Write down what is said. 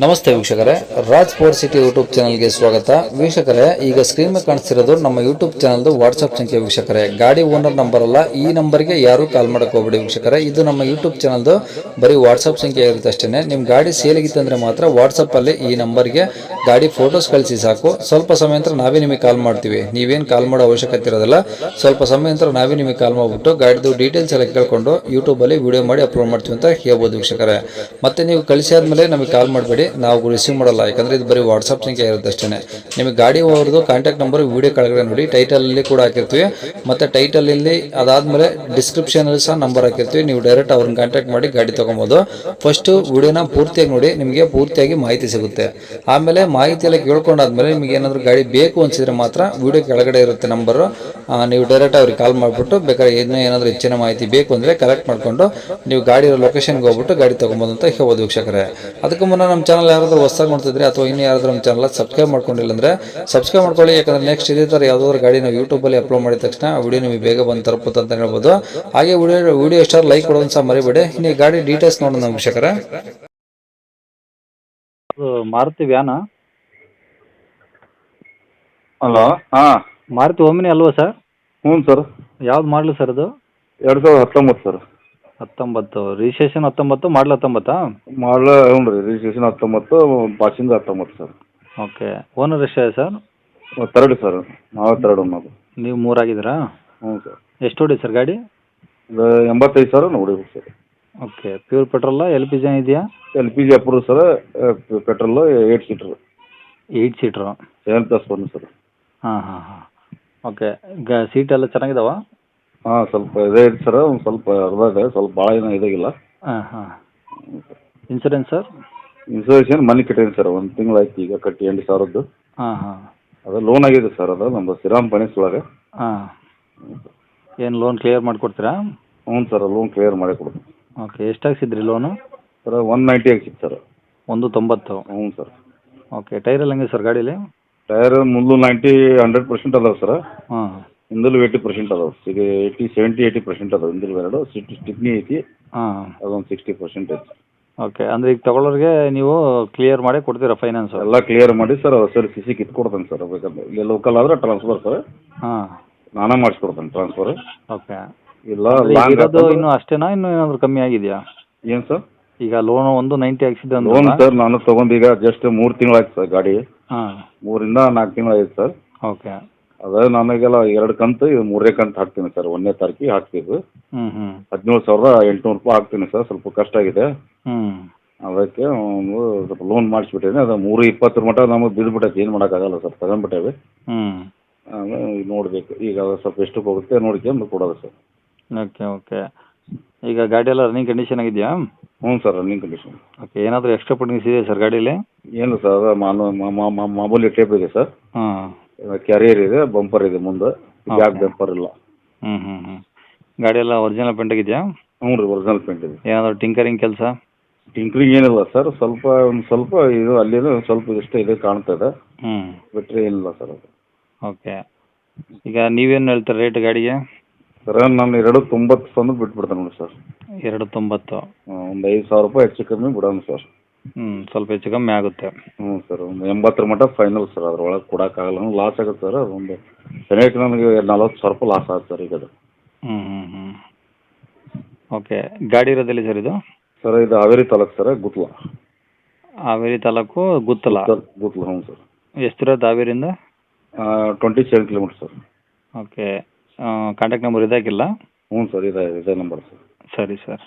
ನಮಸ್ತೆ ವೀಕ್ಷಕರೇ, Raj sports city YouTube ಚಾನಲ್ಗೆ ಸ್ವಾಗತ. ವೀಕ್ಷಕರೇ, ಈಗ ಸ್ಕ್ರೀನ್ ಮೇಲೆ ಕಾಣಿಸ್ತಿರೋದು ನಮ್ಮ ಯೂಟ್ಯೂಬ್ ಚಾನಲ್ದು ವಾಟ್ಸ್ಆಪ್ ಸಂಖ್ಯೆ. ವೀಕ್ಷಕರೇ, ಗಾಡಿ ಓನರ್ ನಂಬರ್ ಅಲ್ಲ, ಈ ನಂಬರ್ಗೆ ಯಾರು ಕಾಲ್ ಮಾಡಕ್ಕೆ ಹೋಗ್ಬೇಡಿ ವೀಕ್ಷಕರೇ. ಇದು ನಮ್ಮ ಯೂಟ್ಯೂಬ್ ಚಾನಲ್ದು ಬರೀ ವಾಟ್ಸ್ಆಪ್ ಸಂಖ್ಯೆ ಇರುತ್ತೆ ಅಷ್ಟೇ. ನಿಮ್ಮ ಗಾಡಿ ಸೇಲಿಗಿತ್ತಂದ್ರೆ ಮಾತ್ರ ವಾಟ್ಸಪ್ಪಲ್ಲಿ ಈ ನಂಬರ್ಗೆ ಗಾಡಿ ಫೋಟೋಸ್ ಕಳಿಸಿ ಸಾಕು. ಸ್ವಲ್ಪ ಸಮಯ ನಂತರ ನಾವೇ ನಿಮಗೆ ಕಾಲ್ ಮಾಡ್ತೀವಿ. ನೀವೇನು ಕಾಲ್ ಮಾಡೋ ಅವಶ್ಯಕತೆ ಇರೋದಿಲ್ಲ. ಸ್ವಲ್ಪ ಸಮಯ ನಂತರ ನಾವೇ ನಿಮಗೆ ಕಾಲ್ ಮಾಡಿಬಿಟ್ಟು ಗಾಡಿದು ಡೀಟೇಲ್ಸ್ ಎಲ್ಲ ಕೇಳ್ಕೊಂಡು ಯೂಟ್ಯೂಬಲ್ಲಿ ವಿಡಿಯೋ ಮಾಡಿ ಅಪ್ಲೋಡ್ ಮಾಡ್ತೀವಿ ಅಂತ ಹೇಳ್ಬೋದು ವೀಕ್ಷಕರೇ. ಮತ್ತೆ ನೀವು ಕಳಿಸಿದ್ಮೇಲೆ ನಮಗೆ ಕಾಲ್ ಮಾಡಬೇಡಿ, ನಾವು ರಿಸೀವ್ ಮಾಡಲ್ಲ. ಯಾಕಂದ್ರೆ ಇದು ಬರೀ ವಾಟ್ಸ್ಆಪ್ ಸಂಖ್ಯೆ ಇರುತ್ತೆ ಅಷ್ಟೇ. ನಿಮಗೆ ಗಾಡಿ ಅವ್ರದ್ದು ಕಾಂಟ್ಯಾಕ್ಟ್ ನಂಬರ್ ವಿಡಿಯೋ ಕೆಳಗಡೆ ನೋಡಿ, ಟೈಟಲ್ ಅಲ್ಲಿ ಕೂಡ ಹಾಕಿರ್ತೀವಿ. ಮತ್ತೆ ಟೈಟಲ್ ಇಲ್ಲಿ ಅದಾದ್ಮೇಲೆ ಡಿಸ್ಕ್ರಿಪ್ಷನ್ ಅಲ್ಲಿ ಸಹ ನಂಬರ್ ಹಾಕಿರ್ತೀವಿ. ನೀವು ಡೈರೆಕ್ಟ್ ಅವ್ರನ್ನ ಕಾಂಟ್ಯಾಕ್ಟ್ ಮಾಡಿ ಗಾಡಿ ತಗೊಬೋದು. ಫಸ್ಟ್ ವಿಡಿಯೋನ ಪೂರ್ತಿಯಾಗಿ ನೋಡಿ, ನಿಮಗೆ ಪೂರ್ತಿಯಾಗಿ ಮಾಹಿತಿ ಸಿಗುತ್ತೆ. ಆಮೇಲೆ ಮಾಹಿತಿ ಎಲ್ಲ ಕೇಳ್ಕೊಂಡಾದ್ಮೇಲೆ ನಿಮಗೆ ಏನಾದರೂ ಗಾಡಿ ಬೇಕು ಅನ್ಸಿದ್ರೆ ಮಾತ್ರ ವಿಡಿಯೋ ಕೆಳಗಡೆ ಇರುತ್ತೆ ನಂಬರ್, ನೀವು ಡೈರೆಕ್ಟ್ ಅವ್ರಿಗೆ ಕಾಲ್ ಮಾಡಿಬಿಟ್ಟು ಬೇಕಾದ್ರೆ ಏನಾದರೂ ಹೆಚ್ಚಿನ ಮಾಹಿತಿ ಬೇಕು ಅಂದ್ರೆ ಕಲೆಕ್ಟ್ ಮಾಡ್ಕೊಂಡು ನೀವು ಗಾಡಿ ಲೊಕೇಶನ್ಗೆ ಹೋಗ್ಬಿಟ್ಟು ಗಾಡಿ ತಗೊಬೋದು ಅಂತ ಹೇಳ್ಬೋದು ವೀಕ್ಷಕರೇ. ಅದಕ್ಕೂ ಮುನ್ನ ನಮ್ಮ ಚಾನಲ್ ಯಾರಾದರೂ ಹೊಸದಾಗಿ ನೋಡ್ತಿದ್ರೆ ಅಥವಾ ಇನ್ನು ಯಾರಾದರೂ ನಮ್ಮ ಚಾನಲ್ ಸಬ್ಸ್ಕ್ರೈಬ್ ಮಾಡ್ಕೊಂಡಿಲ್ಲ ಅಂದ್ರೆ ಸಬ್ಸ್ಕ್ರೈಬ್ ಮಾಡ್ಕೊಳ್ಳಿ. ಯಾಕಂದ್ರೆ ನೆಕ್ಸ್ಟ್ ಇದೇ ಥರ ಯಾವುದಾದ್ರು ಗಾಡಿ ನಾವು ಯೂಟ್ಯೂಬಲ್ಲಿ ಅಪ್ಲೋಡ್ ಮಾಡಿದ ತಕ್ಷಣ ವಿಡಿಯೋ ನಿಮಗೆ ಬೇಗ ಬಂದು ತಲುಪುತ್ತೆ ಅಂತ ಹೇಳ್ಬೋದು. ಹಾಗೆ ವಿಡಿಯೋ ಎಷ್ಟಾದ್ರು ಲೈಕ್ ಕೊಡೋದು ಸಹ ಮರಿಬೇಡಿ. ಇನ್ನು ಗಾಡಿ ಡೀಟೇಲ್ಸ್ ನೋಡೋಣ ವೀಕ್ಷಕರೇ. ಮಾರುತಿ ವ್ಯಾನಾ? ಹಲೋ, ಹಾಂ. ಮಾರುತಿ ಓಮಿನಿ ಅಲ್ವಾ ಸರ್? ಹ್ಞೂ ಸರ್. ಯಾವ್ದು ಮಾಡಲು ಸರ್ ಅದು? 2019 ಸರ್. 19 ರಿಜಿಸ್ಟ್ರೇಷನ್ 19, ಮಾಡಲ್ 19? ಮಾಡಲ ಹ್ಞೂ ರೀ, registration 19, passing 19 sir. Okay. Owner ಎಷ್ಟಿದೆ ಸರ್? ತರ್ಡ್ ಸರ್, ನಾವೇ ತರ್ಡ್ ಅನ್ನೋದು. ನೀವು ಮೂರಾಗಿದ್ದೀರಾ? ಹ್ಞೂ ಸರ್. ಎಷ್ಟು ಹೊಡಿ ಸರ್ ಗಾಡಿ? ಇದು 85,000 ನೋಡಿರಿ ಸರ್. ಓಕೆ. ಪ್ಯೂರ್ ಪೆಟ್ರೋಲಾ ಎಲ್ ಪಿ ಜಿ ಇದೆಯಾ? LPG approve sir. Petrol 8 seater. 8 seater? 7+1 sir. ಹಾಂ ಹಾಂ ಹಾಂ. ಓಕೆ. ಈಗ ಸೀಟ್ ಎಲ್ಲ ಚೆನ್ನಾಗಿದಾವ? ಹಾಂ, ಸ್ವಲ್ಪ ಇದೇ ಐತೆ ಸರ್, ಒಂದು ಸ್ವಲ್ಪ ಅರ್ಧ ಇದೆ, ಸ್ವಲ್ಪ ಭಾಳ ಏನೋ ಇದಾಗಿಲ್ಲ. ಹಾಂ ಹಾಂ. Insurance sir? ಇನ್ಸೂರೆನ್ಸ್ ಮನೆ ಕಟ್ಟಿದ್ದೀನಿ ಸರ್, 1 ತಿಂಗಳು ಆಯ್ತು ಈಗ ಕಟ್ಟಿ 8,000ದ್ದು. ಹಾಂ ಹಾಂ. ಅದು ಲೋನ್ ಆಗಿದೆ ಸರ್, ಅದು ನಮ್ಮದು ಶ್ರೀರಾಮ್ ಫೈನಾನ್ಸ್ ಒಳಗೆ. ಹಾಂ. ಏನು ಲೋನ್ ಕ್ಲಿಯರ್ ಮಾಡಿಕೊಡ್ತೀರಾ? ಹ್ಞೂ ಸರ್, ಲೋನ್ ಕ್ಲಿಯರ್ ಮಾಡಿ ಕೊಡ್ತೀನಿ. ಓಕೆ. ಎಷ್ಟು ಹಾಕ್ಸಿದ್ರಿ ಲೋನು? ಸರ್ 190 ಆಗಿತ್ತು ಸರ್. 190? ಹ್ಞೂ ಸರ್. ಓಕೆ. ಟೈರೆಲ್ಲ ಹೆಂಗೆ ಸರ್ ಗಾಡೀಲಿ? ಟೈರ್ ಮುಂದೆ 100% ಅದಾವೆ ಸರ್. ಹಾಂ. ಹಿಂದಲೂ 80% ಅದಾವೆ. ಈಗ 70-80% ಅದಾವೆ. ಹಿಂದಲೂ ಎರಡು ಸ್ಟಿಪ್ನಿ ಐತಿ. ಹಾಂ. ಅದೊಂದು 60% ಐತಿ. ಓಕೆ. ಅಂದರೆ ಈಗ ತಗೊಳ್ಳೋರಿಗೆ ನೀವು ಕ್ಲಿಯರ್ ಮಾಡಿ ಕೊಡ್ತೀರಾ ಫೈನಾನ್ಸು? ಎಲ್ಲ ಕ್ಲಿಯರ್ ಮಾಡಿ ಸರ್, ಸರ್ CC ಕಿತ್ಕೊಡ್ತೇನೆ ಸರ್. ಬೇಕಂದ್ರೆ ಇಲ್ಲಿ ಲೋಕಲ್ ಆದ್ರೆ ಟ್ರಾನ್ಸ್ಫರ್ ಸರ್. ಹಾಂ. ನಾನೇ ಮಾಡಿಸ್ಕೊಡ್ತೇನೆ ಟ್ರಾನ್ಸ್ಫರ್. ಓಕೆ. ಇಲ್ಲ ಲಾಂಗ್ ಇರೋದು ಇನ್ನೂ ಅಷ್ಟೇನಾ, ಇನ್ನೂ ಏನಾದರೂ ಕಮ್ಮಿ ಆಗಿದೆಯಾ? ಏನು ಸರ್? ಈಗ ಲೋನು 190 ಹಾಕ್ಸಿದ್ದೆ ಲೋನ್ ಅಂದ್ರೆ? ಸರ್ ನಾನು ತೊಗೊಂಡು ಈಗ ಜಸ್ಟ್ 3 ತಿಂಗಳಾಯ್ತು ಸರ್ ಗಾಡಿ. ಹಾಂ. 3ರಿಂದ 4 ತಿಂಗಳು ಆಯ್ತು ಸರ್. ಓಕೆ. ಅದೇ ನನಗೆಲ್ಲ 2 ಕಂತು, ಇದು 3ನೇ ಕಂತು ಹಾಕ್ತೀನಿ ಸರ್. 1ನೇ ತಾರೀಕಿಗೆ ಹಾಕ್ಬೇಕು. ಹ್ಞೂ ಹ್ಞೂ. 17,800 ರೂಪಾಯಿ ಹಾಕ್ತೀನಿ ಸರ್. ಸ್ವಲ್ಪ ಕಷ್ಟ ಆಗಿದೆ. ಹ್ಞೂ. ಅದಕ್ಕೆ ಒಂದು ಸ್ವಲ್ಪ ಲೋನ್ ಮಾಡಿಸ್ಬಿಟ್ಟಿದ್ದೀನಿ. ಅದು 320 ಮಟ್ಟ ನಮಗೆ ಬಿದ್ದುಬಿಟ್ಟೈತೆ, ಏನು ಮಾಡೋಕ್ಕಾಗಲ್ಲ ಸರ್, ತಗೊಂಡ್ಬಿಟ್ಟೇವೆ. ಹ್ಞೂ. ನೋಡಬೇಕು ಈಗ ಅದು ಸ್ವಲ್ಪ ಎಷ್ಟಕ್ಕೆ ಹೋಗುತ್ತೆ ನೋಡ್ಕೊಂಡು ಕೊಡೋದು ಸರ್. Okay okay. ಈಗ ಗಾಡಿ ಎಲ್ಲ ರನ್ನಿಂಗ್ ಕಂಡೀಷನ್ ಆಗಿದೆಯಾ? ಹ್ಞೂ ಸರ್, ರನ್ನಿಂಗ್ ಕಂಡೀಷನ್. ಓಕೆ. ಏನಾದರೂ ಎಕ್ಸ್ಟ್ರಾ ಪುಟ್ಟಿಂಗ್ಸ್ ಇದೆ ಸರ್ ಗಾಡೀಲಿ? ಏನು ಸರ್, ಅದು ಮಾಮೂಲಿ ಟೇಪ್ ಇದೆ ಸರ್. ಹಾಂ. ಕ್ಯಾರಿಯರ್ ಇದೆ, ಬಂಪರ್ ಇದೆ ಮುಂದೆ, ಬ್ಯಾಕ್ ಬಂಪರ್ ಇಲ್ಲ. ಹ್ಞೂ ಹ್ಞೂ ಹ್ಞೂ. ಗಾಡಿ ಎಲ್ಲ ಒರಿಜಿನಲ್ ಪೇಂಟ್ ಆಗಿದೆಯಾ? ಹ್ಞೂ ರೀ, ಒರಿಜಿನಲ್ ಪೇಂಟ್ ಇದೆ. ಏನಾದರೂ ಟಿಂಕರಿಂಗ್ ಕೆಲಸ? ಟಿಂಕ್ರಿಂಗ್ ಏನಿಲ್ಲ ಸರ್, ಒಂದು ಸ್ವಲ್ಪ ಇದು ಅಲ್ಲಿಂದ ಸ್ವಲ್ಪ ಇಷ್ಟ ಇದೆ ಕಾಣ್ತದೆ, ಹ್ಞೂ. ಬಿಟ್ಟರೆ ಏನಿಲ್ಲ ಸರ್ ಅದು. ಓಕೆ. ಈಗ ನೀವೇನು ಹೇಳ್ತಾರೆ ರೇಟ್ ಗಾಡಿಗೆ? ಸರ್ ನಾನು 290 ತಂದು ಬಿಟ್ಬಿಡ್ತೇನೆ ನೋಡಿ ಸರ್. 290? ಒಂದು 5,000 ರೂಪಾಯಿ ಹೆಚ್ಚು ಕಮ್ಮಿ ಬಿಡೋಣ ಸರ್. ಹ್ಞೂ, ಸ್ವಲ್ಪ ಹೆಚ್ಚು ಕಮ್ಮಿ ಆಗುತ್ತೆ. ಹ್ಞೂ ಸರ್, ಒಂದು 80 ಮಟ್ಟ ಫೈನಲ್ ಸರ್. ಅದ್ರೊಳಗೆ ಕೊಡೋಕ್ಕಾಗಲ್ಲ, ಲಾಸ್ ಆಗುತ್ತೆ ಸರ್. ಒಂದು ಸರಿಯಾಗಿ ನನಗೆ 40,000 ರೂಪಾಯಿ ಲಾಸ್ ಆಗುತ್ತೆ ಸರ್ ಈಗ ಅದು. ಹ್ಞೂ ಹ್ಞೂ ಹ್ಞೂ. ಓಕೆ. ಗಾಡಿ ಇರೋದೆಲ್ಲಿ ಸರ್ ಇದು? ಸರ್ ಇದು ಹಾವೇರಿ ತಾಲೂಕು ಸರ್, ಗುತ್ಲ. ಹಾವೇರಿ ತಾಲೂಕು ಗುತ್ತಲ? ಗುತ್ಲ, ಹ್ಞೂ ಸರ್. ಎಷ್ಟಿರೋದು ಹಾವೇರಿಯಿಂದ? 27 kilometre sir. Okay. Contact number ಇದಾಕಿಲ್ಲ? ಹ್ಞೂ ಸರ್, ಇದೇ ನಂಬರ್ ಸರ್. ಸರಿ ಸರ್.